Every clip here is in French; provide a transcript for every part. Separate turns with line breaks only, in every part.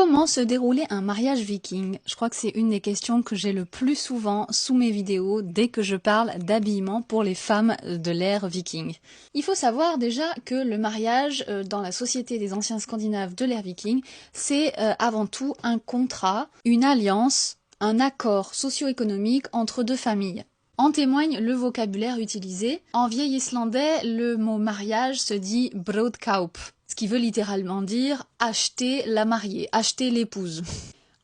Comment se déroulait un mariage viking? Je crois que c'est une des questions que j'ai le plus souvent sous mes vidéos dès que je parle d'habillement pour les femmes de l'ère viking. Il faut savoir déjà que le mariage dans la société des anciens Scandinaves de l'ère viking, c'est avant tout un contrat, une alliance, un accord socio-économique entre deux familles. En témoigne le vocabulaire utilisé. En vieil islandais, le mot mariage se dit brudkaup, ce qui veut littéralement dire acheter la mariée, acheter l'épouse.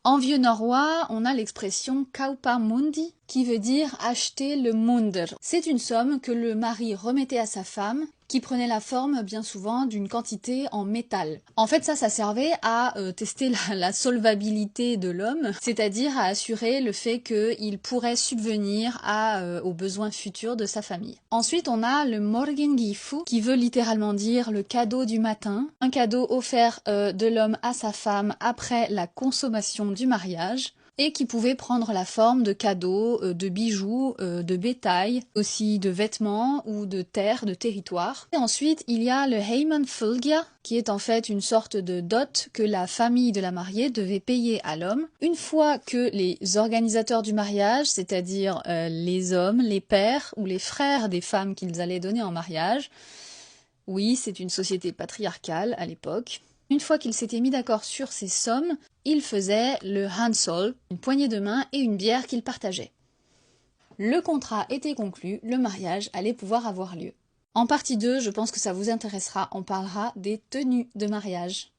En vieux norrois, on a l'expression kaupamundi, qui veut dire acheter le munder. C'est une somme que le mari remettait à sa femme, qui prenait la forme bien souvent d'une quantité en métal. En fait, ça servait à tester la solvabilité de l'homme, c'est-à-dire à assurer le fait qu'il pourrait subvenir aux besoins futurs de sa famille. Ensuite, on a le morgengifu, qui veut littéralement dire le cadeau du matin, un cadeau offert de l'homme à sa femme après la consommation du mariage, et qui pouvait prendre la forme de cadeaux, de bijoux, de bétail, aussi de vêtements ou de terres, de territoires. Et ensuite, il y a le heimanfylgja, qui est en fait une sorte de dot que la famille de la mariée devait payer à l'homme. Une fois que les organisateurs du mariage, c'est-à-dire les hommes, les pères ou les frères des femmes qu'ils allaient donner en mariage, oui, c'est une société patriarcale à l'époque. Une fois qu'ils s'étaient mis d'accord sur ces sommes, ils faisaient le hansol, une poignée de main et une bière qu'ils partageaient. Le contrat était conclu, le mariage allait pouvoir avoir lieu. En partie 2, je pense que ça vous intéressera, on parlera des tenues de mariage.